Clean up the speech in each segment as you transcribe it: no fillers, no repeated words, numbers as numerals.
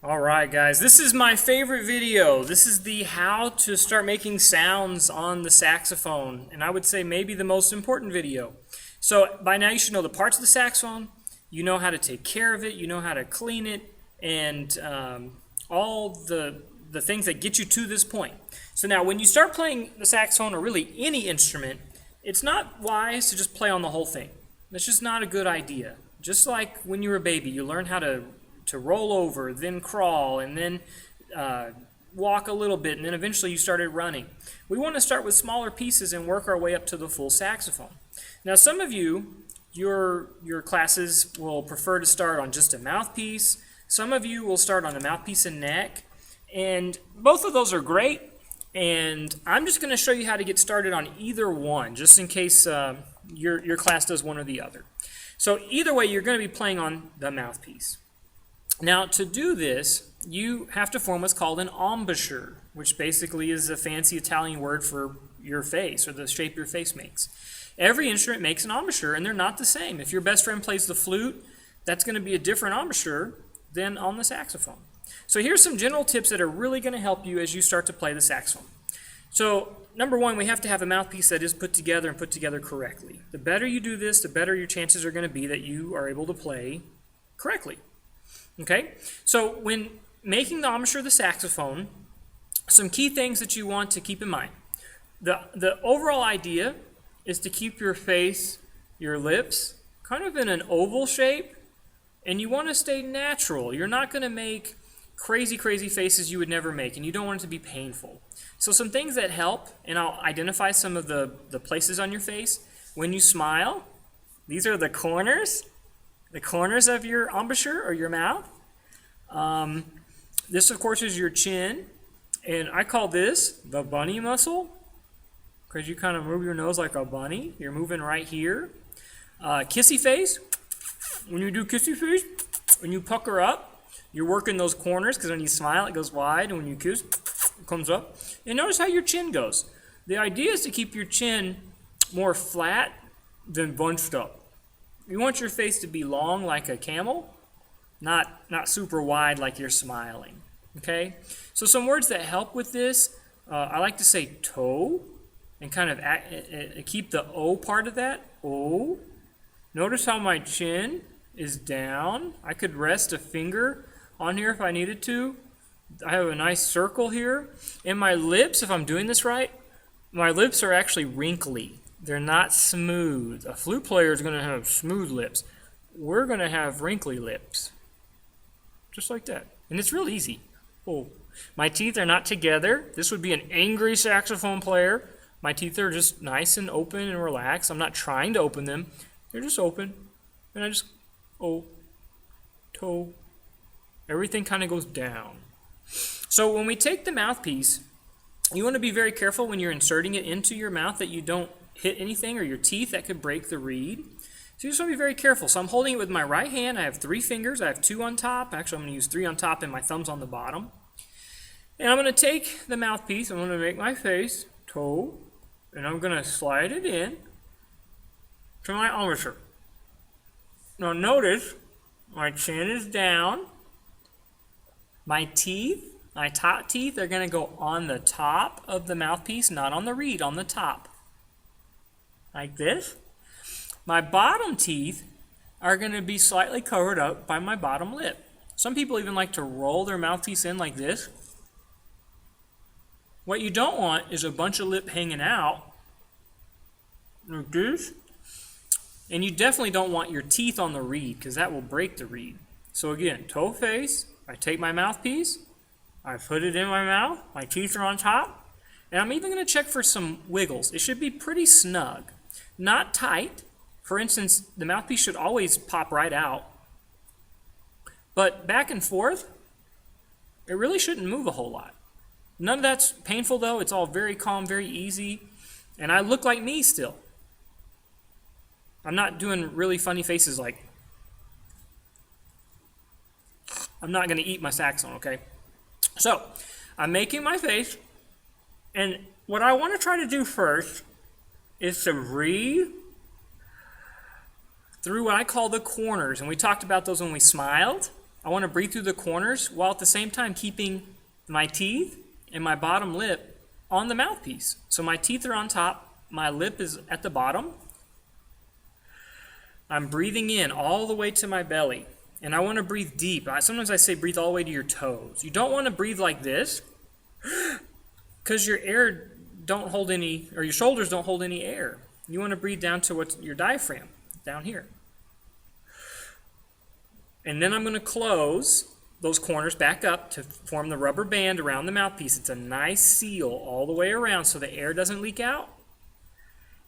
Alright guys, this is my favorite video. This is the how to start making sounds on the saxophone, and I would say maybe the most important video. So by now you should know the parts of the saxophone, you know how to take care of it, you know how to clean it, and all the things that get you to this point. So now when you start playing the saxophone, or really any instrument, it's not wise to just play on the whole thing. That's just not a good idea. Just like when you were a baby, you learn how to roll over, then crawl, and then walk a little bit, and then eventually you started running. We want to start with smaller pieces and work our way up to the full saxophone. Now some of you, your classes will prefer to start on just a mouthpiece. Some of you will start on a mouthpiece and neck, and both of those are great, and I'm just going to show you how to get started on either one, just in case your class does one or the other. So either way, you're going to be playing on the mouthpiece. Now, to do this, you have to form what's called an embouchure, which basically is a fancy Italian word for your face, or the shape your face makes. Every instrument makes an embouchure, and they're not the same. If your best friend plays the flute, that's going to be a different embouchure than on the saxophone. So here's some general tips that are really going to help you as you start to play the saxophone. So, number one, we have to have a mouthpiece that is put together and put together correctly. The better you do this, the better your chances are going to be that you are able to play correctly. Okay, so when making the embouchure of the saxophone, some key things that you want to keep in mind. The overall idea is to keep your face, your lips, kind of in an oval shape, and you want to stay natural. You're not going to make crazy faces you would never make, and you don't want it to be painful. So some things that help, and I'll identify some of the places on your face. When you smile, these are the corners of your embouchure or your mouth. This, of course, is your chin, and I call this the bunny muscle, because you kind of move your nose like a bunny. You're moving right here. Kissy face. When you do kissy face, when you pucker up, you're working those corners, because when you smile, it goes wide, and when you kiss, it comes up. And notice how your chin goes. The idea is to keep your chin more flat than bunched up. You want your face to be long like a camel, not super wide like you're smiling. Okay? So some words that help with this, I like to say toe, and kind of keep the O part of that. O. Notice how my chin is down. I could rest a finger on here if I needed to. I have a nice circle here. And my lips, if I'm doing this right, my lips are actually wrinkly. They're not smooth. A flute player is going to have smooth lips. We're going to have wrinkly lips. Just like that. And it's real easy. Oh, my teeth are not together. This would be an angry saxophone player. My teeth are just nice and open and relaxed. I'm not trying to open them. They're just open. And I just, toe. Everything kind of goes down. So when we take the mouthpiece, you want to be very careful when you're inserting it into your mouth that you don't hit anything or your teeth that could break the reed. So you just want to be very careful. So I'm holding it with my right hand. I have 3 fingers. I have 2 on top. Actually, I'm going to use 3 on top and my thumbs on the bottom. And I'm going to take the mouthpiece. I'm going to make my face, toe, and I'm going to slide it in to my embouchure. Now notice my chin is down. My teeth, my top teeth, are going to go on the top of the mouthpiece, not on the reed, on the top. Like this. My bottom teeth are going to be slightly covered up by my bottom lip. Some people even like to roll their mouthpiece in like this. What you don't want is a bunch of lip hanging out like this. And you definitely don't want your teeth on the reed, because that will break the reed. So again, toe face, I take my mouthpiece, I put it in my mouth, my teeth are on top, and I'm even going to check for some wiggles. It should be pretty snug. Not tight. For instance, the mouthpiece should always pop right out. But back and forth, it really shouldn't move a whole lot. None of that's painful though. It's all very calm, very easy. And I look like me still. I'm not doing really funny faces like, I'm not going to eat my saxophone, okay? So, I'm making my face, and what I want to try to do first is to breathe through what I call the corners, and we talked about those when we smiled. I want to breathe through the corners while at the same time keeping my teeth and my bottom lip on the mouthpiece. So my teeth are on top, my lip is at the bottom. I'm breathing in all the way to my belly. And I want to breathe deep. Sometimes I say breathe all the way to your toes. You don't want to breathe like this because your air don't hold any, or your shoulders don't hold any air. You want to breathe down to what's your diaphragm, down here. And then I'm going to close those corners back up to form the rubber band around the mouthpiece. It's a nice seal all the way around so the air doesn't leak out.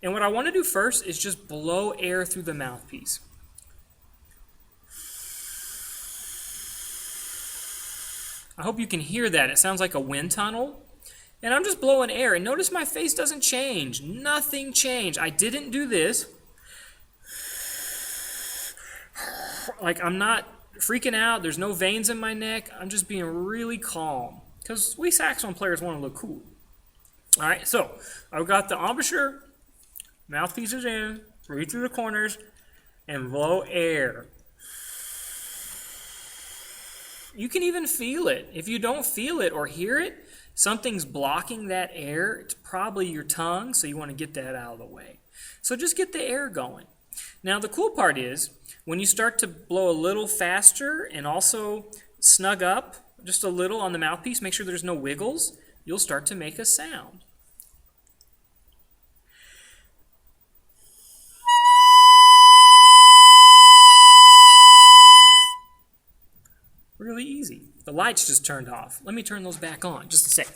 And what I want to do first is just blow air through the mouthpiece. I hope you can hear that. It sounds like a wind tunnel. And I'm just blowing air. And notice my face doesn't change. Nothing changed. I didn't do this. Like I'm not freaking out. There's no veins in my neck. I'm just being really calm. Because we saxophone players want to look cool. Alright, so I've got the embouchure. Mouthpiece is in. Breathe through the corners. And blow air. You can even feel it. If you don't feel it or hear it, something's blocking that air. It's probably your tongue, so you want to get that out of the way. So just get the air going. Now the cool part is, when you start to blow a little faster and also snug up just a little on the mouthpiece, make sure there's no wiggles, you'll start to make a sound. Really easy. The lights just turned off. Let me turn those back on. Just a sec.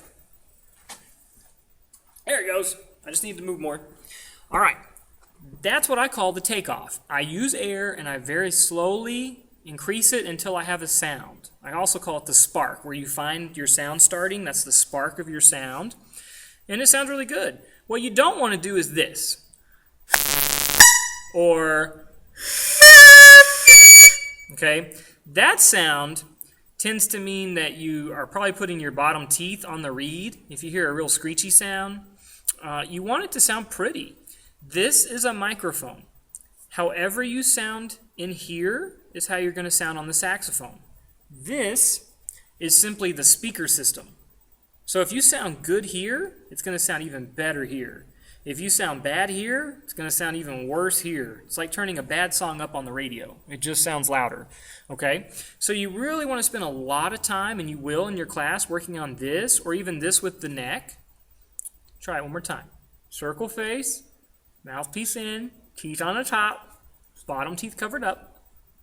There it goes. I just need to move more. All right. That's what I call the takeoff. I use air and I very slowly increase it until I have a sound. I also call it the spark, where you find your sound starting. That's the spark of your sound. And it sounds really good. What you don't want to do is this. Or, okay? That sound tends to mean that you are probably putting your bottom teeth on the reed. If you hear a real screechy sound, you want it to sound pretty. This is a microphone. However you sound in here is how you're going to sound on the saxophone. This is simply the speaker system. So if you sound good here, it's going to sound even better here. If you sound bad here, it's going to sound even worse here. It's like turning a bad song up on the radio. It just sounds louder. Okay? So you really want to spend a lot of time, and you will in your class, working on this, or even this with the neck. Try it one more time. Circle face, mouthpiece in, teeth on the top, bottom teeth covered up.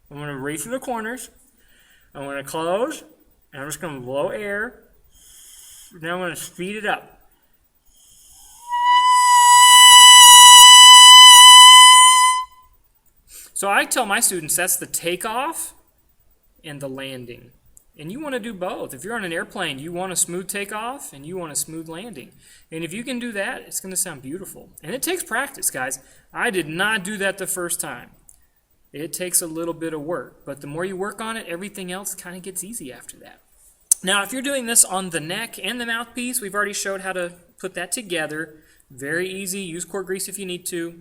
I'm going to reach through the corners. I'm going to close, and I'm just going to blow air. Then I'm going to speed it up. So I tell my students that's the takeoff and the landing. And you want to do both. If you're on an airplane, you want a smooth takeoff and you want a smooth landing. And if you can do that, it's going to sound beautiful. And it takes practice, guys. I did not do that the first time. It takes a little bit of work. But the more you work on it, everything else kind of gets easy after that. Now, if you're doing this on the neck and the mouthpiece, we've already showed how to put that together. Very easy. Use core grease if you need to.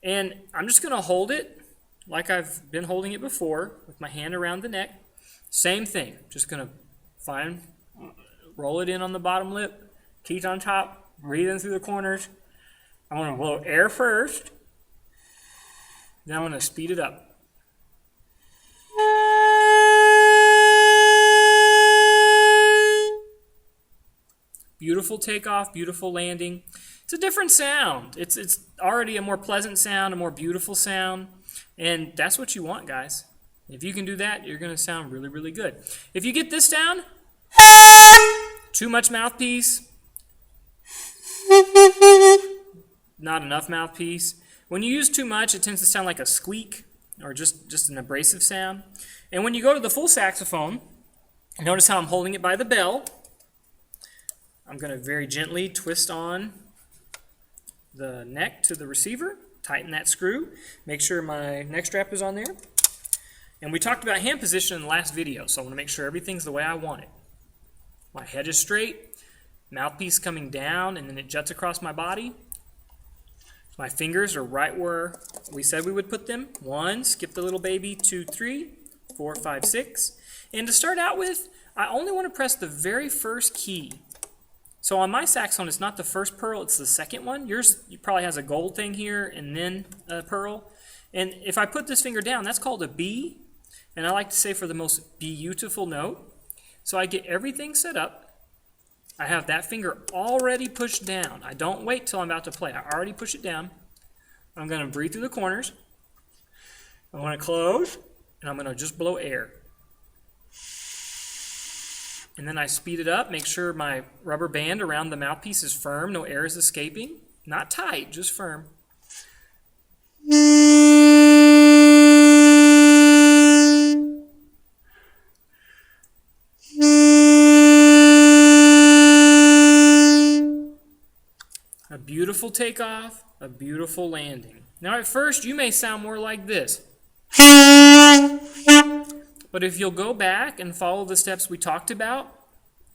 And I'm just going to hold it like I've been holding it before, with my hand around the neck. Same thing. Just going to roll it in on the bottom lip, teeth on top, breathe in through the corners. I'm going to blow air first. Then I'm going to speed it up. Beautiful takeoff, beautiful landing. It's a different sound. It's already a more pleasant sound, a more beautiful sound. And that's what you want, guys. If you can do that, you're going to sound really, really good. If you get this down, too much mouthpiece, not enough mouthpiece. When you use too much, it tends to sound like a squeak or just an abrasive sound. And when you go to the full saxophone, notice how I'm holding it by the bell. I'm going to very gently twist on the neck to the receiver. Tighten that screw. Make sure my neck strap is on there. And we talked about hand position in the last video, so I want to make sure everything's the way I want it. My head is straight, mouthpiece coming down, and then it juts across my body. My fingers are right where we said we would put them. 1, skip the little baby, 2, 3, 4, 5, 6. And to start out with, I only want to press the very first key. So on my saxophone, it's not the first pearl, it's the second one. Yours probably has a gold thing here and then a pearl. And if I put this finger down, that's called a B. And I like to say for the most beautiful note. So I get everything set up. I have that finger already pushed down. I don't wait till I'm about to play. I already push it down. I'm going to breathe through the corners. I want to close, and I'm going to just blow air. And then I speed it up, make sure my rubber band around the mouthpiece is firm, no air is escaping. Not tight, just firm. A beautiful takeoff, a beautiful landing. Now at first you may sound more like this. But if you'll go back and follow the steps we talked about,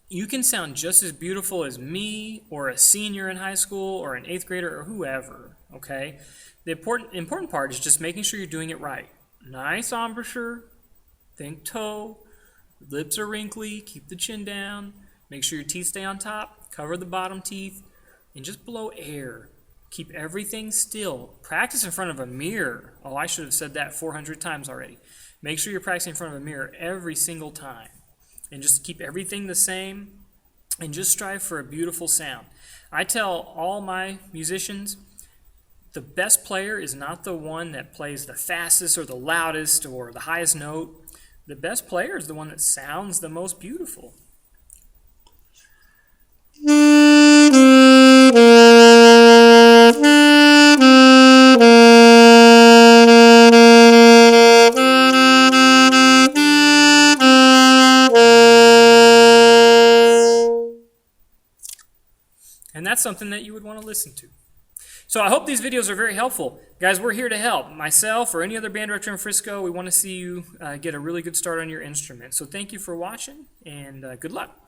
you can sound just as beautiful as me or a senior in high school or an 8th grader or whoever, okay? The important part is just making sure you're doing it right. Nice embouchure, think toe, lips are wrinkly, keep the chin down, make sure your teeth stay on top, cover the bottom teeth, and just blow air. Keep everything still. Practice in front of a mirror. Oh, I should have said that 400 times already. Make sure you're practicing in front of a mirror every single time. And just keep everything the same. And just strive for a beautiful sound. I tell all my musicians, the best player is not the one that plays the fastest or the loudest or the highest note. The best player is the one that sounds the most beautiful. And that's something that you would want to listen to. So I hope these videos are very helpful. Guys, we're here to help. Myself or any other band director in Frisco, we want to see you get a really good start on your instrument. So thank you for watching, and good luck.